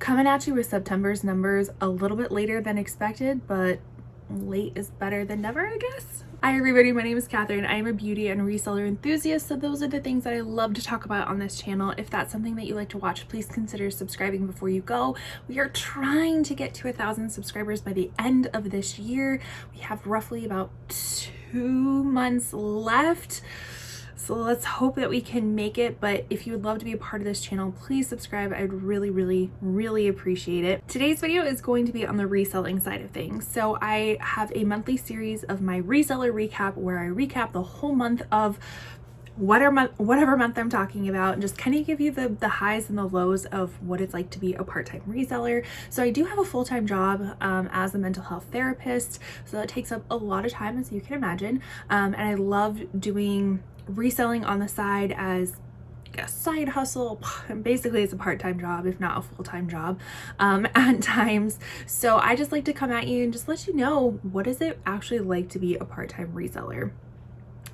Coming at you with September's numbers a little bit later than expected, but late is better than never, I guess. Hi everybody, my name is Catherine. I am a beauty and reseller enthusiast, so those are the things that I love to talk about on this channel. If that's something that you like to watch, please consider subscribing before you go. We are trying to get to 1,000 subscribers by the end of this year. We have roughly about 2 months left. So let's hope that we can make it, but if you would love to be a part of this channel, please subscribe. I'd really appreciate it. Today's video is going to be on the reselling side of things. So I have a monthly series of my reseller recap where I recap the whole month of whatever month I'm talking about, and just kind of give you the highs and the lows of what it's like to be a part-time reseller. So I do have a full-time job as a mental health therapist, so that takes up a lot of time, as you can imagine, and I love doing reselling on the side as a side hustle. Basically it's a part-time job, if not a full-time job at times. So I just like to come at you and just let you know, what is it actually like to be a part-time reseller?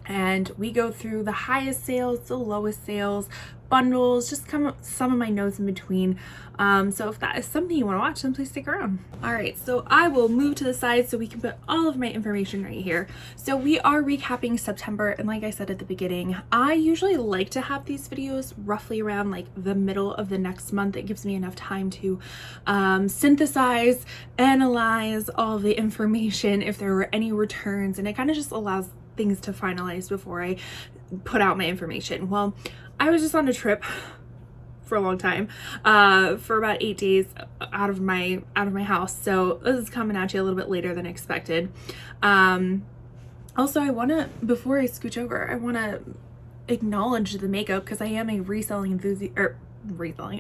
And we go through the highest sales, the lowest sales, bundles, just some of my notes in between. So if that is something you want to watch, then please stick around. All right, so I will move to the side so we can put all of my information right here. So we are recapping September, and like I said at the beginning, I usually like to have these videos roughly around like the middle of the next month. It gives me enough time to synthesize, analyze all the information, if there were any returns, and it kind of just allows things to finalize before I put out my information. Well, I was just on a trip for a long time, for about 8 days out of my house. So this is coming at you a little bit later than expected. Also, before I scooch over, I want to acknowledge the makeup, because I am a reselling enthusiast, I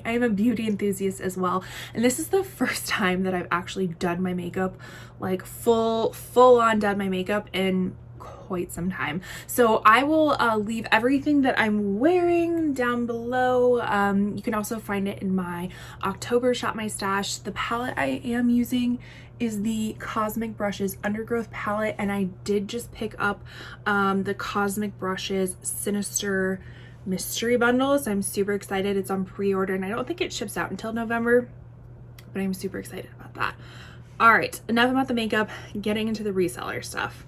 am a beauty enthusiast as well, and this is the first time that I've actually done my makeup, like full on done my makeup in quite some time. So I will leave everything that I'm wearing down below. You can also find it in my October Shop My Stash. The palette I am using is the Cosmic Brushes Undergrowth palette, and I did just pick up the Cosmic Brushes Sinister Mystery Bundle, so I'm super excited. It's on pre-order, and I don't think it ships out until November, but I'm super excited about that. All right, enough about the makeup, getting into the reseller stuff.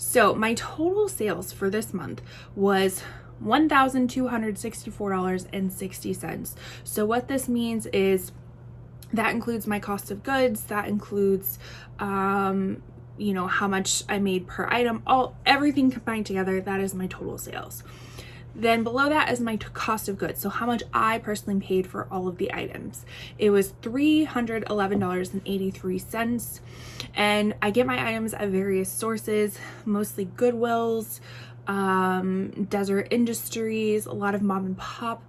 So my total sales for this month was $1,264.60. So what this means is that includes my cost of goods, that includes you know, how much I made per item, everything combined together. That is my total sales. Then below that is my cost of goods, so how much I personally paid for all of the items. It was $311.83, and I get my items at various sources, mostly Goodwills, Desert Industries, a lot of mom and pop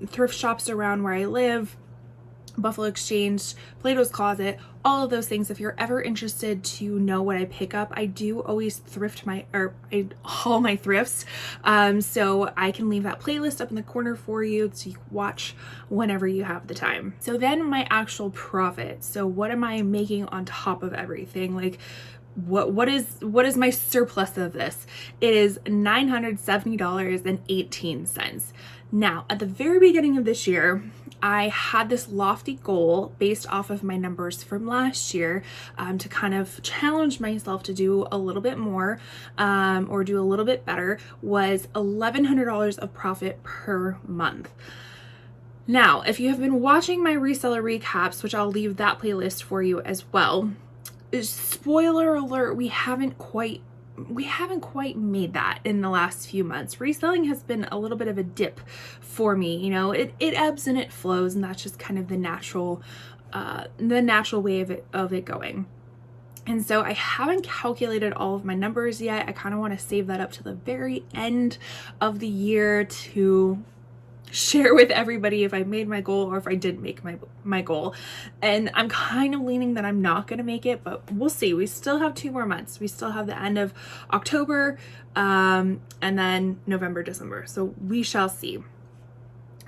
thrift shops around where I live, Buffalo Exchange, Plato's Closet, all of those things. If you're ever interested to know what I pick up, I do always I haul my thrifts, so I can leave that playlist up in the corner for you so you can watch whenever you have the time. So then my actual profit. So what am I making on top of everything? Like, what is my surplus of this? It is $970.18. Now, at the very beginning of this year, I had this lofty goal based off of my numbers from last year, to kind of challenge myself to do a little bit more, or do a little bit better, was $1,100 of profit per month. Now, if you have been watching my reseller recaps, which I'll leave that playlist for you as well, spoiler alert, we haven't quite made that in the last few months. Reselling has been a little bit of a dip for me. You know, it ebbs and it flows, and that's just kind of the natural way of it going. And so I haven't calculated all of my numbers yet. I kind of want to save that up to the very end of the year to share with everybody if I made my goal or if I didn't make my goal. And I'm kind of leaning that I'm not going to make it, but we'll see. We still have 2 more months. We still have the end of October, and then November, December. So we shall see.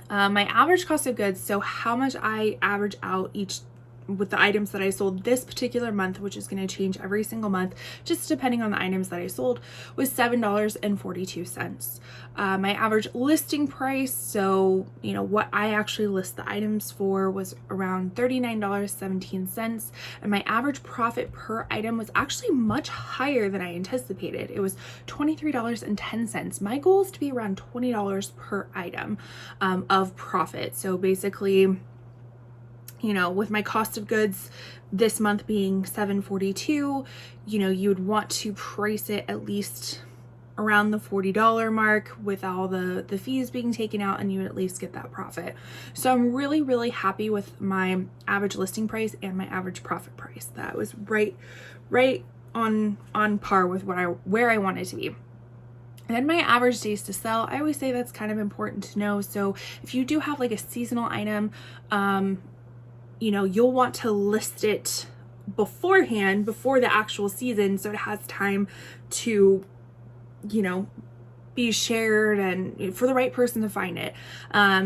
My average cost of goods, so how much I average out each with the items that I sold this particular month, which is going to change every single month, just depending on the items that I sold, was $7.42. My average listing price, so what I actually list the items for, was around $39.17, and my average profit per item was actually much higher than I anticipated. It was $23.10. My goal is to be around $20 per item of profit. So basically, with my cost of goods this month being $7.42, you would want to price it at least around the $40 mark with all the fees being taken out, and you would at least get that profit. So I'm really, really happy with my average listing price and my average profit price. That was right on par with where I wanted to be. And then my average days to sell, I always say that's kind of important to know. So if you do have like a seasonal item, you'll want to list it beforehand, before the actual season, so it has time to, be shared and for the right person to find it.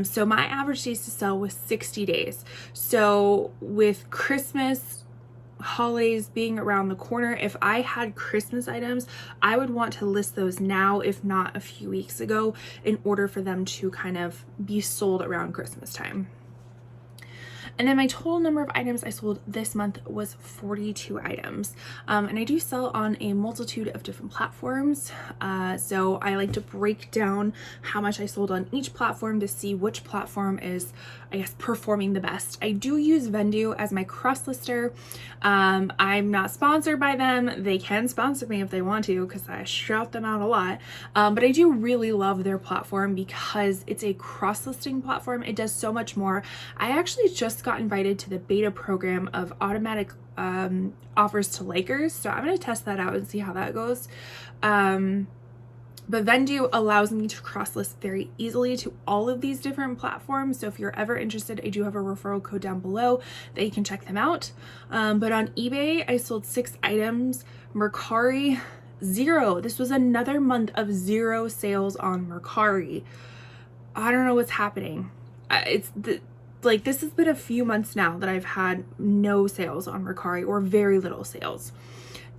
So my average days to sell was 60 days. So with Christmas, holidays being around the corner, if I had Christmas items, I would want to list those now, if not a few weeks ago, in order for them to kind of be sold around Christmas time. And then my total number of items I sold this month was 42 items. And I do sell on a multitude of different platforms. So I like to break down how much I sold on each platform to see which platform is, I guess, performing the best. I do use Vendoo as my cross-lister. I'm not sponsored by them. They can sponsor me if they want to, because I shout them out a lot. But I do really love their platform because it's a cross-listing platform. It does so much more. I actually just got invited to the beta program of automatic offers to Lakers, so I'm going to test that out and see how that goes. But Vendoo allows me to cross-list very easily to all of these different platforms. So if you're ever interested, I do have a referral code down below that you can check them out. But on eBay, I sold 6 items. Mercari, 0. This was another month of 0 sales on Mercari. I don't know what's happening. This has been a few months now that I've had no sales on Mercari, or very little sales.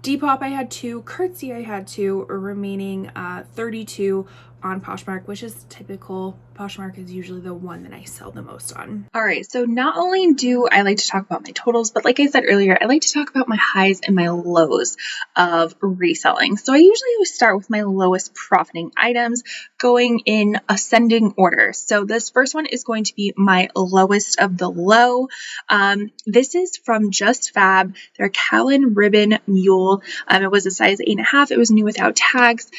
Depop I had 2, Curtsy I had 2, remaining 32 on Poshmark, which is typical. Poshmark is usually the one that I sell the most on. All right, so not only do I like to talk about my totals, but like I said earlier, I like to talk about my highs and my lows of reselling. So I usually always start with my lowest profiting items, going in ascending order. So this first one is going to be my lowest of the low. This is from Just Fab, their Callan Ribbon Mule. It was a size 8.5. It was new without tags.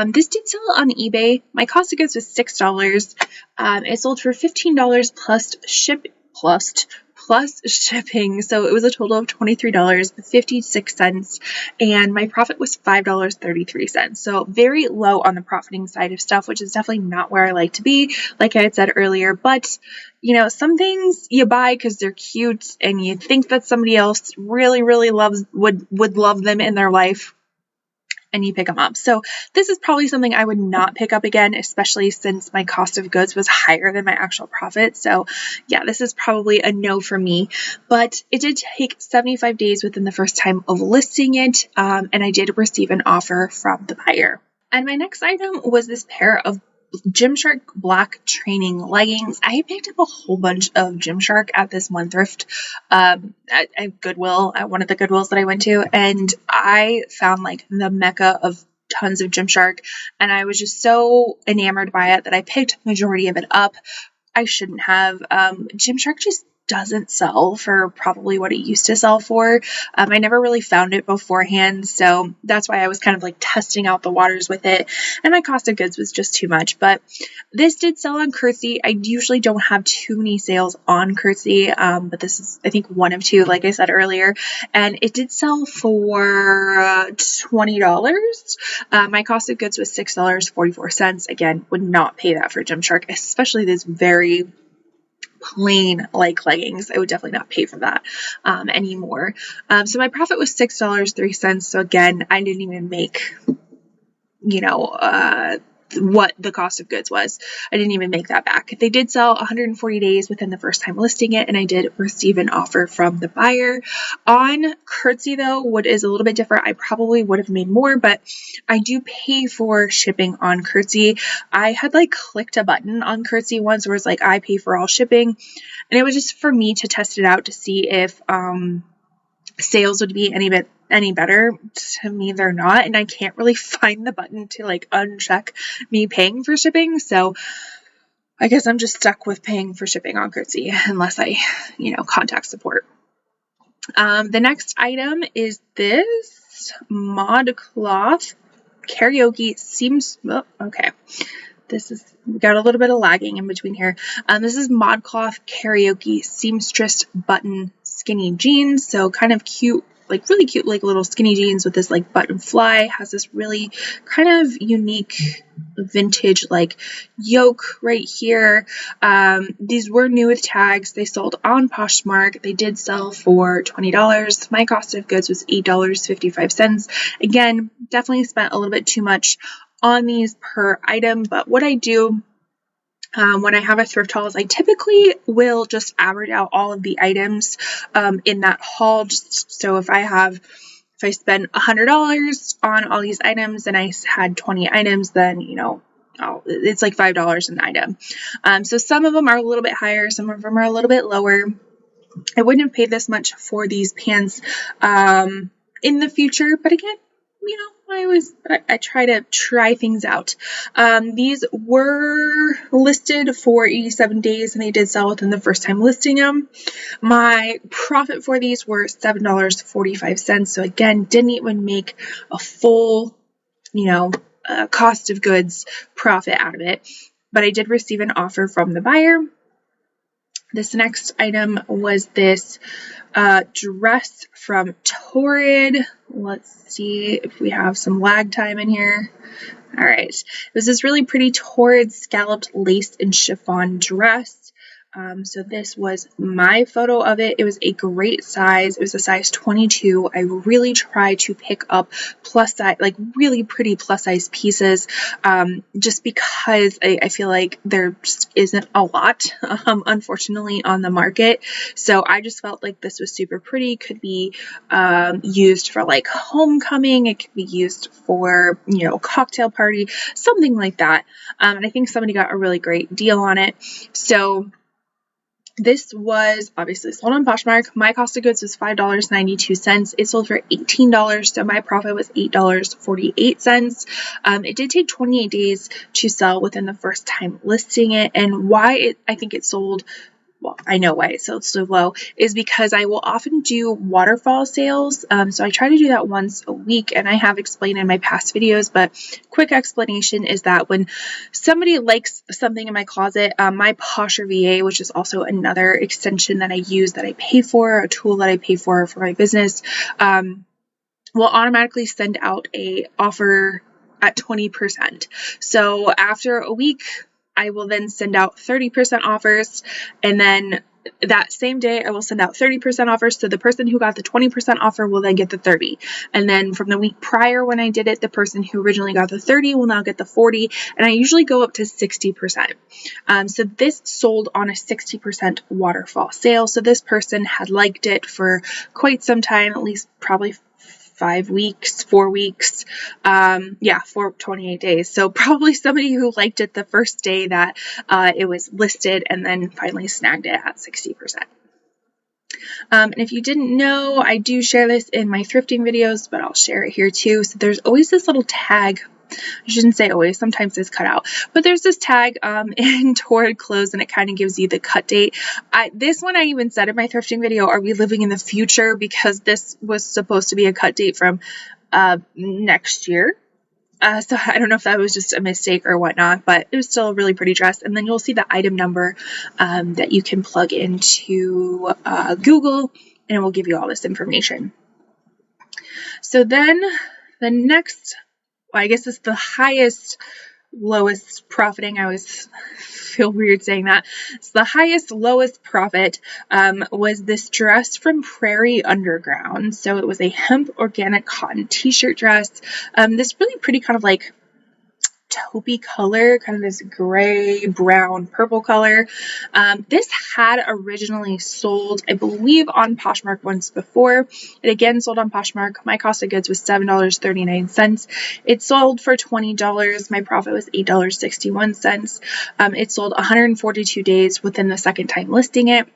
This did sell on eBay. My cost of goods was $6. It sold for $15 plus shipping. So it was a total of $23.56, and my profit was $5.33. So very low on the profiting side of stuff, which is definitely not where I like to be, like I had said earlier. But some things you buy because they're cute and you think that somebody else really, really would love them in their life, and you pick them up. So this is probably something I would not pick up again, especially since my cost of goods was higher than my actual profit. So yeah, this is probably a no for me, but it did take 75 days within the first time of listing it. And I did receive an offer from the buyer. And my next item was this pair of Gymshark black training leggings. I picked up a whole bunch of Gymshark at this one thrift at Goodwill, at one of the Goodwills that I went to, and I found like the mecca of tons of Gymshark, and I was just so enamored by it that I picked the majority of it up. I shouldn't have. Gymshark just doesn't sell for probably what it used to sell for. I never really found it beforehand, so that's why I was kind of like testing out the waters with it, and my cost of goods was just too much. But this did sell on Curtsy. I usually don't have too many sales on Curtsy, but this is, I think, one of 2, like I said earlier, and it did sell for $20. My cost of goods was $6.44. Again, would not pay that for Gymshark, especially this very plain like leggings. I would definitely not pay for that anymore. So my profit was $6.03. So again, I didn't even make, the what the cost of goods was. I didn't even make that back. They did sell 140 days within the first time listing it, and I did receive an offer from the buyer. On Curtsy though, what is a little bit different, I probably would have made more, but I do pay for shipping on Curtsy. I had like clicked a button on Curtsy once where it's like, I pay for all shipping, and it was just for me to test it out to see if sales would be any better. To me, they're not, and I can't really find the button to like uncheck me paying for shipping, so I guess I'm just stuck with paying for shipping on Curtsy unless I, contact support. The next item is this ModCloth karaoke seams. Oh, okay. We got a little bit of lagging in between here. This is ModCloth karaoke seamstress button skinny jeans. So kind of cute, like really cute, like little skinny jeans with this like button fly. Has this really kind of unique vintage like yoke right here. These were new with tags. They sold on Poshmark. They did sell for $20. My cost of goods was $8.55. Again, definitely spent a little bit too much on these per item, but what I do when I have a thrift haul is I typically will just average out all of the items in that haul. Just so if I spend $100 on all these items and I had 20 items, then it's like $5 an item. So some of them are a little bit higher, some of them are a little bit lower. I wouldn't have paid this much for these pants in the future, but again, I try to try things out. These were listed for 87 days and they did sell within the first time listing them. My profit for these were $7.45. So again, didn't even make a full, cost of goods profit out of it, but I did receive an offer from the buyer. This next item was this dress from Torrid. Let's see if we have some lag time in here. All right. It was this really pretty Torrid scalloped lace and chiffon dress. So this was my photo of it. It was a great size. It was a size 22. I really try to pick up plus size, like really pretty plus size pieces, just because I feel like there just isn't a lot, unfortunately, on the market. So I just felt like this was super pretty. Could be used for like homecoming. It could be used for, cocktail party, something like that. And I think somebody got a really great deal on it. So this was obviously sold on Poshmark. My cost of goods was $5.92. It sold for $18, so my profit was $8.48. It did take 28 days to sell within the first time listing it, and I think it sold. Well, I know why it sold so low is because I will often do waterfall sales. So I try to do that once a week, and I have explained in my past videos, but quick explanation is that when somebody likes something in my closet, my Posher VA, which is also another extension that I use that I pay for, a tool that I pay for my business, will automatically send out a offer at 20%. So after a week, I will then send out 30% offers, and then that same day I will send out 30% offers. So the person who got the 20% offer will then get the 30. And then from the week prior when I did it, the person who originally got the 30 will now get the 40. And I usually go up to 60%. So this sold on a 60% waterfall sale. So this person had liked it for quite some time, at least probably 4 weeks, for 28 days. So probably somebody who liked it the first day that it was listed and then finally snagged it at 60%. And if you didn't know, I do share this in my thrifting videos, but I'll share it here too. So there's always this little tag. I shouldn't say always, sometimes it's cut out, but there's this tag in Torrid clothes, and it kind of gives you the cut date. This one I even said in my thrifting video, are we living in the future? Because this was supposed to be a cut date from next year. So I don't know if that was just a mistake or whatnot, but it was still a really pretty dress. And then you'll see the item number that you can plug into Google, and it will give you all this information. So then the next, I guess it's the lowest profiting. I always feel weird saying that. It's the lowest profit was this dress from Prairie Underground. So it was a hemp organic cotton t-shirt dress. This really pretty kind of like taupey color, kind of this gray, brown, purple color. This had originally sold, I believe, on Poshmark once before. It again sold on Poshmark. My cost of goods was $7.39. It sold for $20. My profit was $8.61. It sold 142 days within the second time listing it.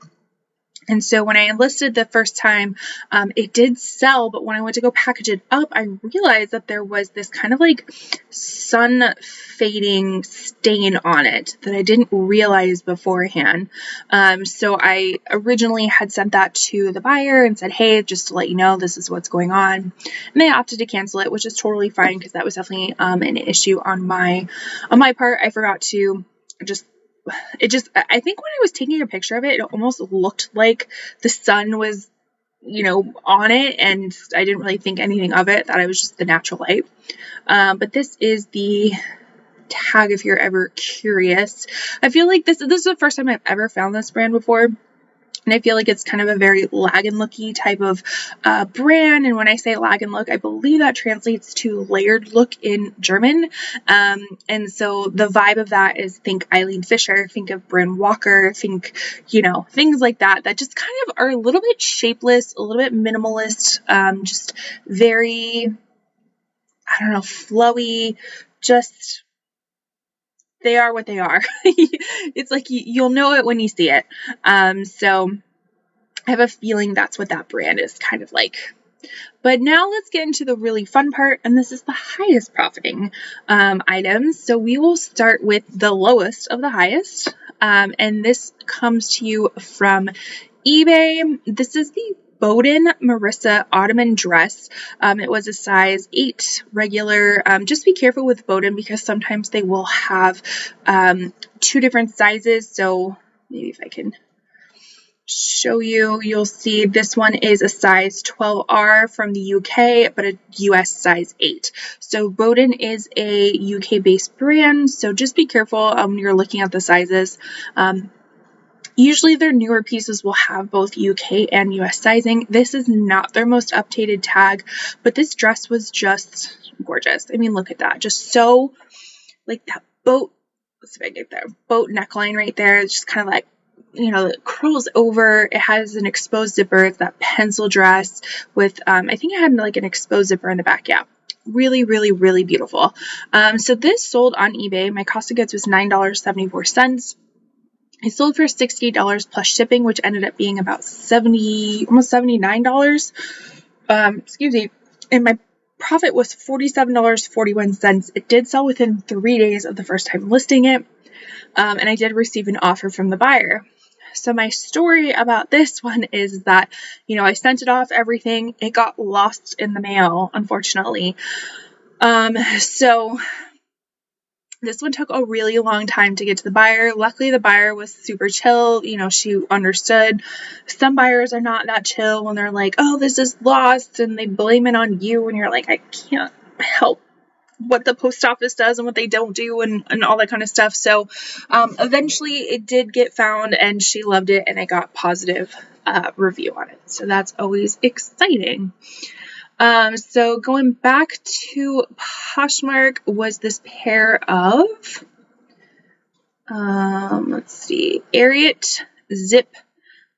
And so when I enlisted the first time, it did sell, but when I went to go package it up, I realized that there was this kind of like sun fading stain on it that I didn't realize beforehand. So I originally had sent that to the buyer and said, hey, just to let you know, this is what's going on. And they opted to cancel it, which is totally fine because that was definitely an issue on my part. I forgot to I think when I was taking a picture of it, it almost looked like the sun was, on it, and I didn't really think anything of it, that it was just the natural light. But this is the tag if you're ever curious. I feel like this is the first time I've ever found this brand before. And I feel like it's kind of a very Lagenlooky type of brand. And when I say Lagenlook, I believe that translates to layered look in German. And so the vibe of that is think Eileen Fisher, think of Bryn Walker, think, things like that just kind of are a little bit shapeless, a little bit minimalist, just very, flowy, just... they are what they are. It's like you'll know it when you see it. So I have a feeling that's what that brand is kind of like. But now let's get into the really fun part, and this is the highest profiting items. So we will start with the lowest of the highest, and this comes to you from eBay. This is the Bowden Marissa Ottoman dress. It was a size 8 regular. Just be careful with Bowden because sometimes they will have 2 different sizes. So maybe if I can show you, you'll see this one is a size 12R from the UK, but a US size 8. So Bowden is a UK based brand. So just be careful when you're looking at the sizes. Usually their newer pieces will have both UK and US sizing. This is not their most updated tag, but this dress was just gorgeous. I mean, look at that. Just so like that boat, let's see if I get there, boat neckline right there. It's just kind of like, it curls over. It has an exposed zipper. It's that pencil dress with, I think it had like an exposed zipper in the back. Yeah. Really, really, really beautiful. So this sold on eBay. My cost of goods was $9.74. I sold for $60 plus shipping, which ended up being about almost $79. Excuse me. And my profit was $47.41. It did sell within 3 days of the first time listing it. And I did receive an offer from the buyer. So my story about this one is that, I sent it off, everything. It got lost in the mail, unfortunately. So this one took a really long time to get to the buyer. Luckily, the buyer was super chill. She understood. Some buyers are not that chill when they're like, oh, this is lost, and they blame it on you. And you're like, I can't help what the post office does and what they don't do and all that kind of stuff. So eventually it did get found and she loved it and I got positive review on it. So that's always exciting. So going back to Poshmark was this pair of, let's see, Ariat Zip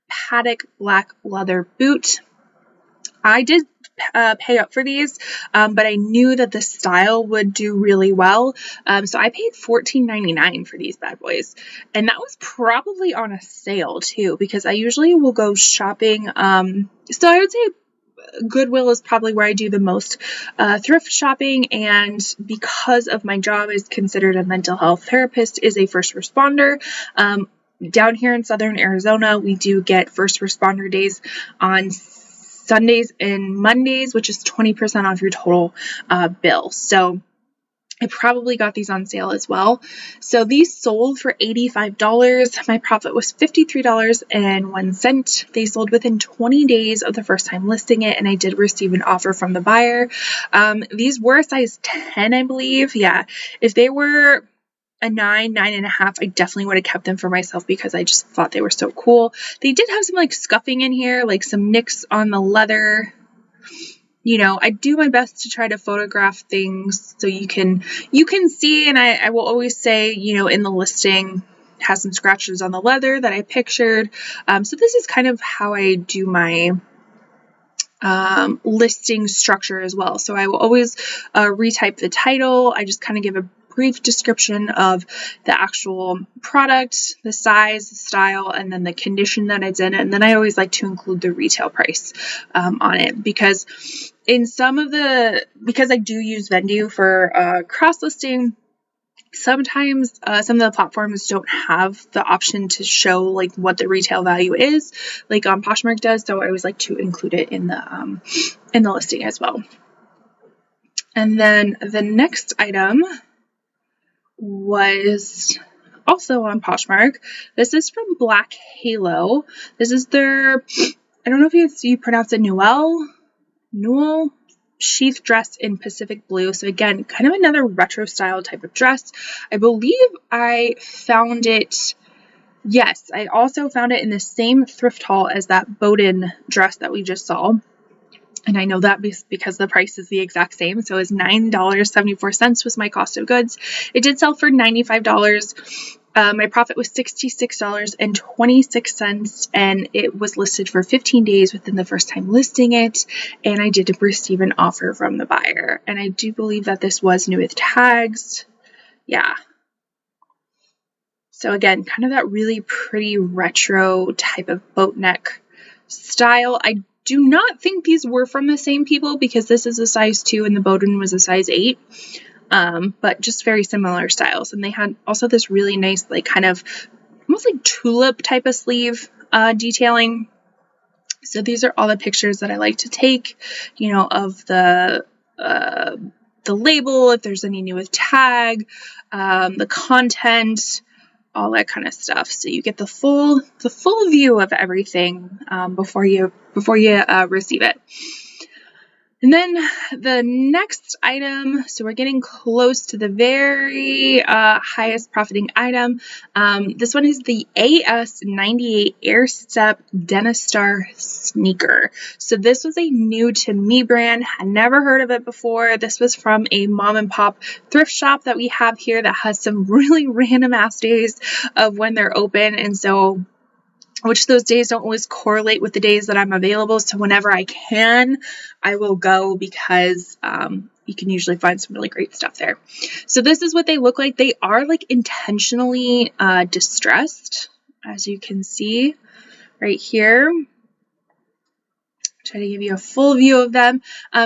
Paddock Black Leather Boot. I did pay up for these, but I knew that the style would do really well. So I paid $14.99 for these bad boys. And that was probably on a sale too, because I usually will go shopping. So I would say Goodwill is probably where I do the most thrift shopping, and because of my job is considered a mental health therapist, is a first responder. Down here in Southern Arizona, we do get first responder days on Sundays and Mondays, which is 20% off your total bill. So I probably got these on sale as well. So these sold for $85. My profit was $53.01. They sold within 20 days of the first time listing it, and I did receive an offer from the buyer. These were a size 10, I believe. Yeah, if they were a 9.5, I definitely would have kept them for myself because I just thought they were so cool. They did have some like scuffing in here, like some nicks on the leather. I do my best to try to photograph things so you can see, and I will always say, in the listing, has some scratches on the leather that I pictured. So this is kind of how I do my listing structure as well. So I will always retype the title. I just kind of give a brief description of the actual product, the size, the style, and then the condition that it's in. And then I always like to include the retail price on it, because because I do use Vendu for cross listing. Sometimes some of the platforms don't have the option to show like what the retail value is, like Poshmark does. So I always like to include it in the listing as well. And then the next item was also on Poshmark. This is from Black Halo. This is their, I don't know if you pronounce it Newell sheath dress in Pacific blue. So again, kind of another retro style type of dress. I believe I found it. Yes, I also found it in the same thrift haul as that Bowden dress that we just saw. And I know that because the price is the exact same. So it was $9.74 was my cost of goods. It did sell for $95. My profit was $66.26, and it was listed for 15 days within the first time listing it. And I did receive an offer from the buyer. And I do believe that this was new with tags. Yeah. So again, kind of that really pretty retro type of boat neck style. I do not think these were from the same people, because this is a size 2 and the Bowden was a size 8. But just very similar styles. And they had also this really nice, like kind of almost like tulip type of sleeve detailing. So these are all the pictures that I like to take, of the label, if there's any new with tag, the content, all that kind of stuff. So you get the full view of everything before you receive it. And then the next item, so we're getting close to the very highest profiting item. This one is the AS98 Airstep Denistar sneaker. So this was a new to me brand. I never heard of it before. This was from a mom and pop thrift shop that we have here that has some really random ass days of when they're open. And so which those days don't always correlate with the days that I'm available. So whenever I can, I will go, because you can usually find some really great stuff there. So this is what they look like. They are like intentionally distressed, as you can see right here. Try to give you a full view of them.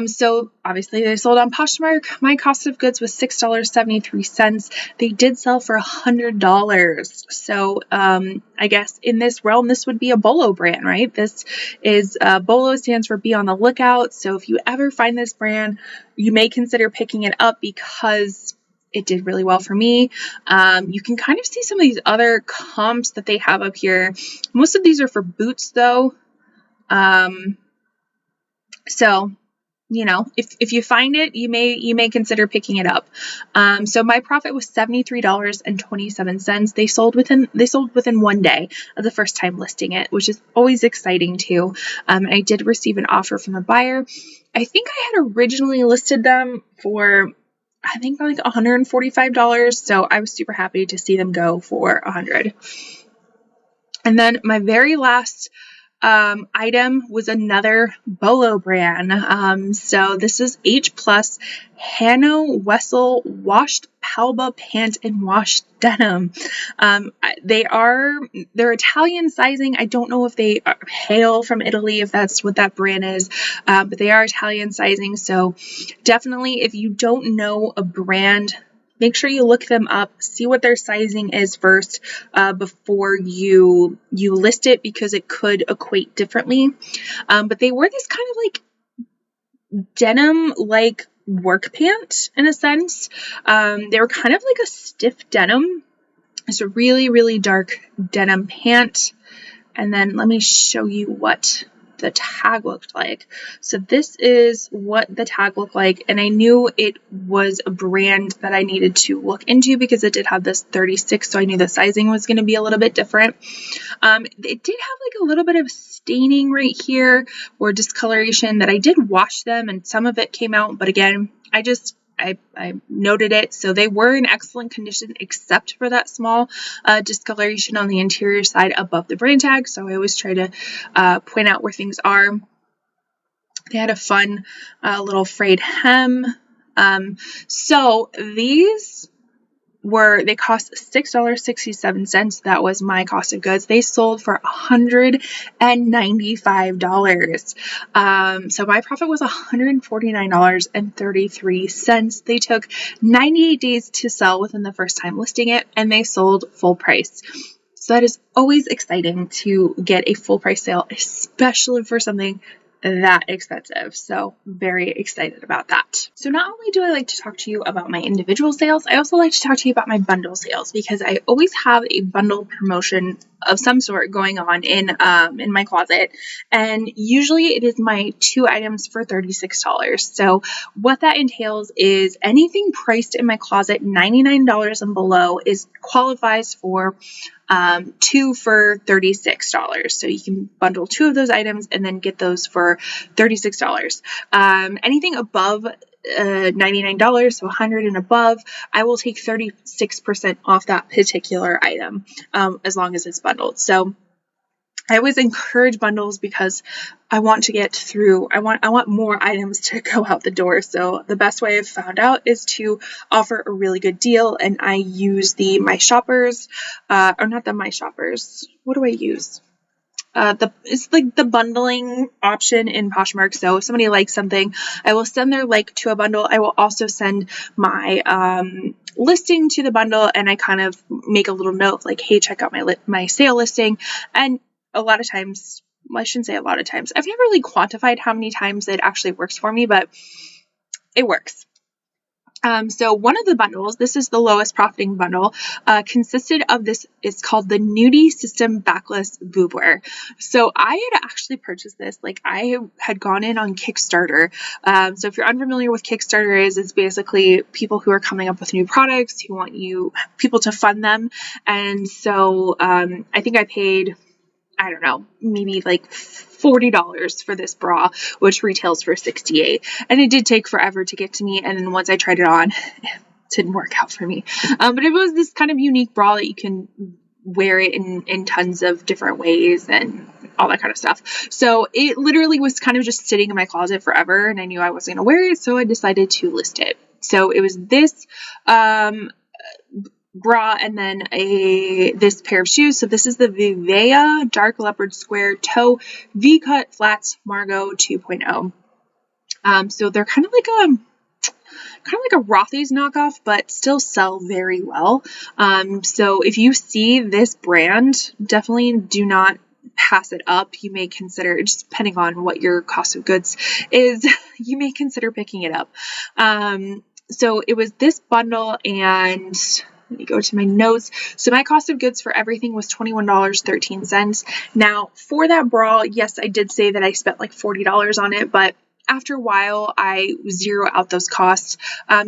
So obviously they sold on Poshmark. My cost of goods was $6.73. They did sell for $100. So I guess in this realm, this would be a BOLO brand, right? This is BOLO stands for be on the lookout. So if you ever find this brand, you may consider picking it up, because it did really well for me. You can kind of see some of these other comps that they have up here. Most of these are for boots though. So, if you find it, you may consider picking it up. So my profit was $73.27. They sold within 1 day of the first time listing it, which is always exciting too. I did receive an offer from the buyer. I think I had originally listed them for, I think, like $145. So I was super happy to see them go for $100. And then my very last item was another BOLO brand. So this is H+ Hanno Wessel washed Palba pant and washed denim. They're Italian sizing. I don't know if they hail from Italy, if that's what that brand is, but they are Italian sizing. So definitely, if you don't know a brand, make sure you look them up, see what their sizing is first before you list it, because it could equate differently. But they were this kind of like denim-like work pant in a sense. They were kind of like a stiff denim. It's a really, really dark denim pant. And then let me show you what the tag looked like. So this is what the tag looked like, and I knew it was a brand that I needed to look into because it did have this 36, so I knew the sizing was going to be a little bit different. It did have like a little bit of staining right here or discoloration that I did wash them and some of it came out, but again, I noted it. So they were in excellent condition except for that small discoloration on the interior side above the brand tag. So I always try to point out where things are. They had a fun little frayed hem. So these they cost $6.67. That was my cost of goods. They sold for $195. So my profit was $149.33. They took 98 days to sell within the first time listing it, and they sold full price. So that is always exciting to get a full price sale, especially for something that expensive. So very excited about that. So not only do I like to talk to you about my individual sales, I also like to talk to you about my bundle sales because I always have a bundle promotion of some sort going on in my closet. And usually it is my 2 items for $36. So what that entails is anything priced in my closet $99 and below qualifies for 2 for $36. So you can bundle 2 of those items and then get those for $36. Anything above $99, so $100 and above, I will take 36% off that particular item as long as it's bundled. So I always encourage bundles because I want to get through. I want more items to go out the door. So the best way I've found out is to offer a really good deal, and I use the My Shoppers, or not the My Shoppers. What do I use? It's like the bundling option in Poshmark. So if somebody likes something, I will send their like to a bundle. I will also send my listing to the bundle, and I kind of make a little note like, hey, check out my sale listing. And a lot of times, well, I shouldn't say a lot of times, I've never really quantified how many times it actually works for me, but it works. So one of the bundles, this is the lowest profiting bundle, consisted of this. It's called the Nudie System Backless Boobwear. So I had actually purchased this, like I had gone in on Kickstarter. So if you're unfamiliar with Kickstarter it's basically people who are coming up with new products who want people to fund them. And so I think I paid, I don't know, maybe like $40 for this bra, which retails for $68. And it did take forever to get to me. And then once I tried it on, it didn't work out for me. But it was this kind of unique bra that you can wear it in tons of different ways and all that kind of stuff. So it literally was kind of just sitting in my closet forever, and I knew I wasn't going to wear it. So I decided to list it. So it was this, bra and then this pair of shoes. So this is the Vivea Dark Leopard Square Toe V-Cut Flats Margot 2.0. So they're kind of like a Rothy's knockoff, but still sell very well. So if you see this brand, definitely do not pass it up. You may consider, just depending on what your cost of goods is, you may consider picking it up. So it was this bundle, and let me go to my notes. So my cost of goods for everything was $21.13. Now for that bra, yes, I did say that I spent like $40 on it, but after a while I zero out those costs.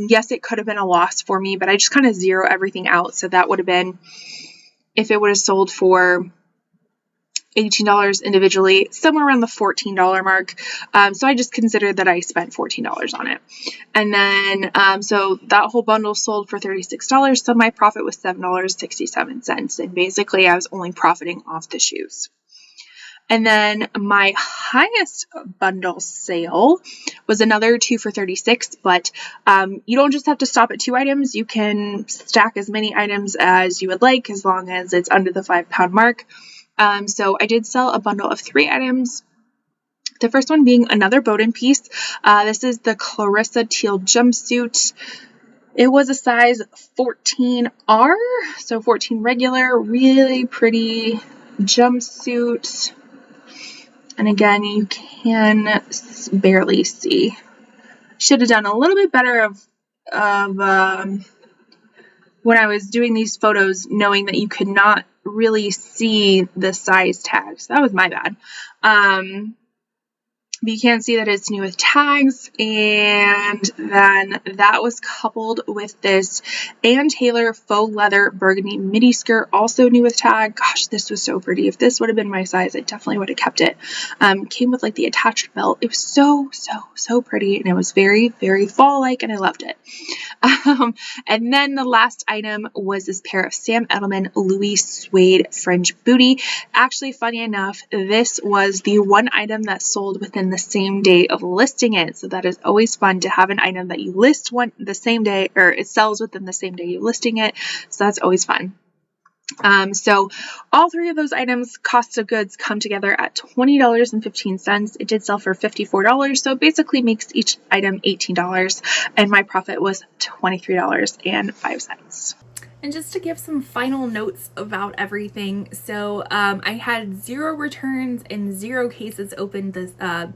Yes, it could have been a loss for me, but I just kind of zero everything out. So that would have been, if it would have sold for $18 individually, somewhere around the $14 mark. So I just considered that I spent $14 on it. And then, so that whole bundle sold for $36. So my profit was $7.67. And basically I was only profiting off the shoes. And then my highest bundle sale was another 2 for $36, but you don't just have to stop at 2 items. You can stack as many items as you would like, as long as it's under the 5-pound mark. So I did sell a bundle of 3 items. The first one being another Bowden piece. This is the Clarissa Teal jumpsuit. It was a size 14R, so 14 regular, really pretty jumpsuit. And again, you can barely see. Should have done a little bit better of when I was doing these photos, knowing that you could not really see the size tags. That was my bad. But you can see that it's new with tags, and then that was coupled with this Ann Taylor faux leather burgundy midi skirt, also new with tag. Gosh, this was so pretty. If this would have been my size, I definitely would have kept it. Came with like the attached belt. It was so pretty, and it was very, very fall-like, and I loved it. And then the last item was this pair of Sam Edelman Louis suede fringe booty. Actually, funny enough, this was the one item that sold within the same day of listing it. So that is always fun to have an item that you list the same day, or it sells within the same day you're listing it. So that's always fun. So all three of those items, cost of goods, come together at $20.15. It did sell for $54, so it basically makes each item $18, and my profit was $23.05. And just to give some final notes about everything, so I had 0 returns and 0 cases opened this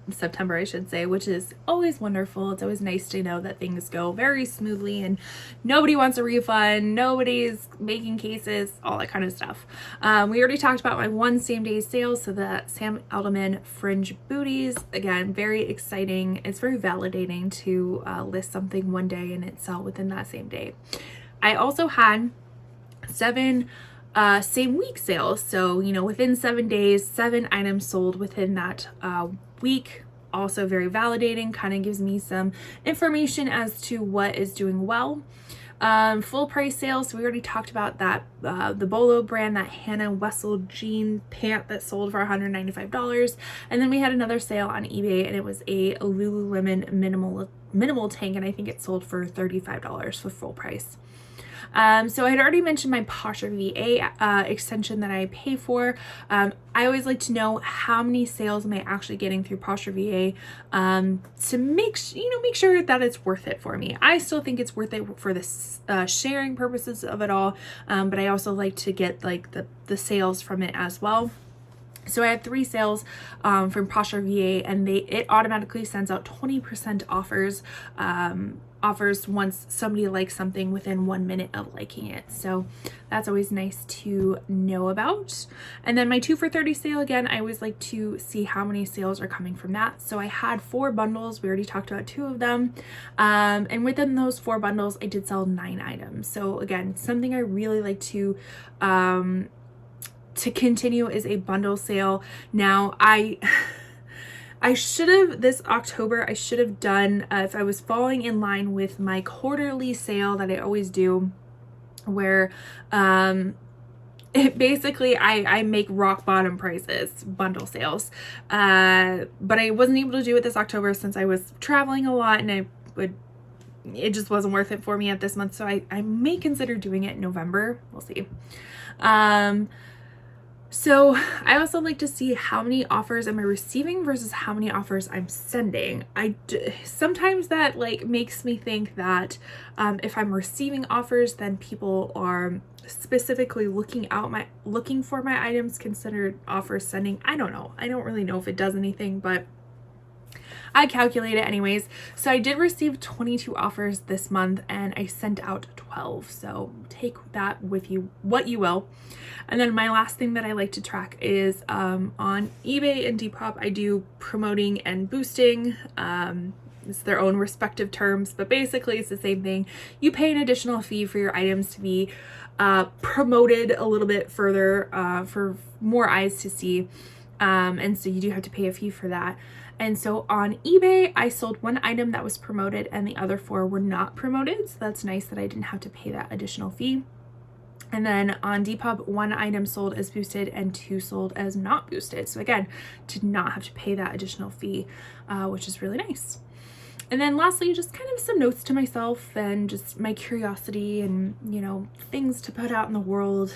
September, I should say, which is always wonderful. It's always nice to know that things go very smoothly and nobody wants a refund, nobody's making cases, all that kind of stuff. We already talked about my one same-day sale, so the Sam Edelman fringe booties. Again, very exciting. It's very validating to list something one day and it sell within that same day. I also had 7 same week sales. So, you know, within 7 days, 7 items sold within that week. Also very validating, kind of gives me some information as to what is doing well. Full price sales. So we already talked about that, the BOLO brand, that Hannah Wessel jean pant that sold for $195. And then we had another sale on eBay, and it was a Lululemon minimal tank, and I think it sold for $35 for full price. So I had already mentioned my Posher VA extension that I pay for. I always like to know how many sales am I actually getting through Posher VA to make sure that it's worth it for me. I still think it's worth it for the sharing purposes of it all, but I also like to get like the sales from it as well. So I had 3 sales from Posher VA, and it automatically sends out 20% offers once somebody likes something within 1 minute of liking it. So that's always nice to know about. And then my 2 for $30 sale, again, I always like to see how many sales are coming from that. So I had 4 bundles. We already talked about 2 of them. And within those 4 bundles, I did sell 9 items. So again, something I really like to continue is a bundle sale. Now I should have, this October, I should have done, if I was falling in line with my quarterly sale that I always do, where basically I make rock bottom prices, bundle sales. But I wasn't able to do it this October since I was traveling a lot, and it just wasn't worth it for me at this month. So I may consider doing it in November. We'll see. So I also like to see how many offers am I receiving versus how many offers I'm sending. Sometimes that like makes me think that if I'm receiving offers, then people are specifically looking for my items considered offers sending. I don't know. I don't really know if it does anything, but I calculate it anyways. So I did receive 22 offers this month, and I sent out 12. So take that with you, what you will. And then my last thing that I like to track is on eBay and Depop, I do promoting and boosting. It's their own respective terms, but basically it's the same thing. You pay an additional fee for your items to be promoted a little bit further for more eyes to see. And so you do have to pay a fee for that. And so on eBay, I sold 1 item that was promoted and the other 4 were not promoted. So that's nice that I didn't have to pay that additional fee. And then on Depop, 1 item sold as boosted and 2 sold as not boosted. So again, did not have to pay that additional fee, which is really nice. And then lastly, just kind of some notes to myself and just my curiosity and, you know, things to put out in the world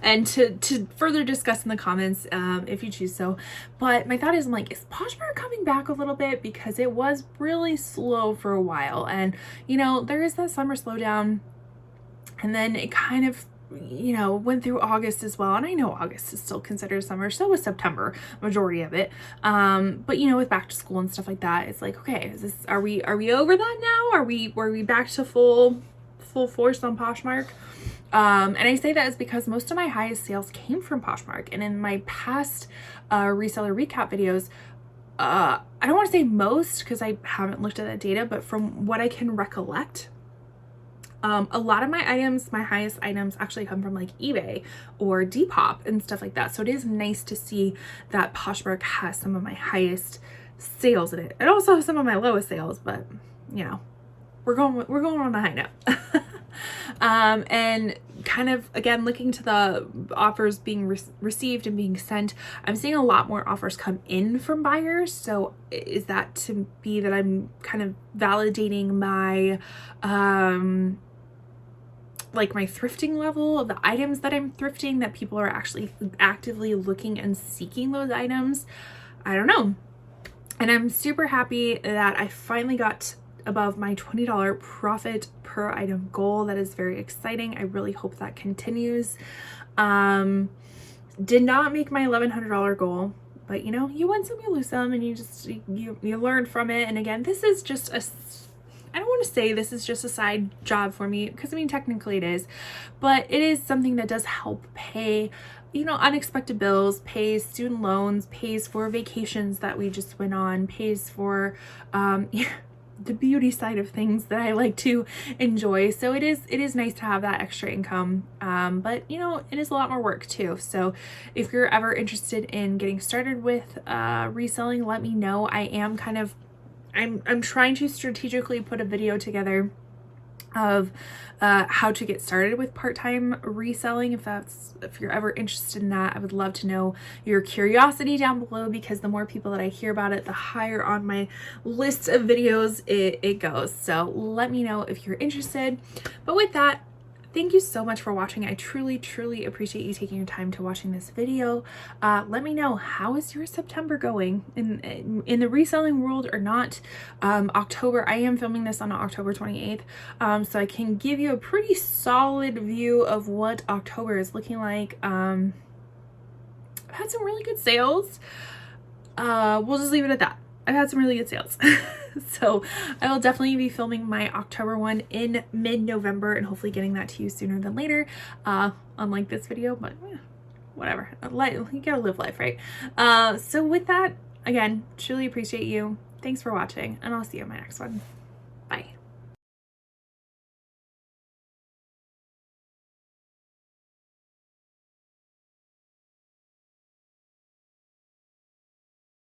and to further discuss in the comments if you choose so. But my thought is, I'm like, is Poshmark coming back a little bit? Because it was really slow for a while. And, you know, there is that summer slowdown. And then it kind of, you know, went through August as well. And I know August is still considered summer. So was September, majority of it. But you know, with back to school and stuff like that, it's like, okay, are we over that now? Were we back to full force on Poshmark? And I say that is because most of my highest sales came from Poshmark. And in my past reseller recap videos, I don't want to say most because I haven't looked at that data, but from what I can recollect, a lot of my items, my highest items actually come from like eBay or Depop and stuff like that. So it is nice to see that Poshmark has some of my highest sales in it. It also has some of my lowest sales, but you know, we're going on a high note. And kind of, again, looking to the offers being received and being sent, I'm seeing a lot more offers come in from buyers. So is that to be that I'm kind of validating my, like my thrifting level of the items that I'm thrifting, that people are actually actively looking and seeking those items? I don't know. And I'm super happy that I finally got above my $20 profit per item goal. That is very exciting. I really hope that continues. Did not make my $1,100 goal, but you know, you win some, you lose some, and you learn from it. And again, this is just I don't want to say this is just a side job for me, because I mean, technically it is, but it is something that does help pay, you know, unexpected bills, pays student loans, pays for vacations that we just went on, pays for, the beauty side of things that I like to enjoy. So it is nice to have that extra income. But you know, it is a lot more work too. So if you're ever interested in getting started with reselling, let me know. I am kind of, I'm trying to strategically put a video together of how to get started with part-time reselling. If you're ever interested in that, I would love to know your curiosity down below, because the more people that I hear about it, the higher on my list of videos it goes. So let me know if you're interested. But with that, thank you so much for watching. I truly appreciate you taking your time to watching this video. Let me know, how is your September going in the reselling world or not? October, I am filming this on October 28th, so I can give you a pretty solid view of what October is looking like. I've had some really good sales. We'll just leave it at that. I've had some really good sales. So I will definitely be filming my October one in mid-November and hopefully getting that to you sooner than later. Unlike this video, but whatever. You gotta live life, right? So with that, again, truly appreciate you. Thanks for watching, and I'll see you in my next one.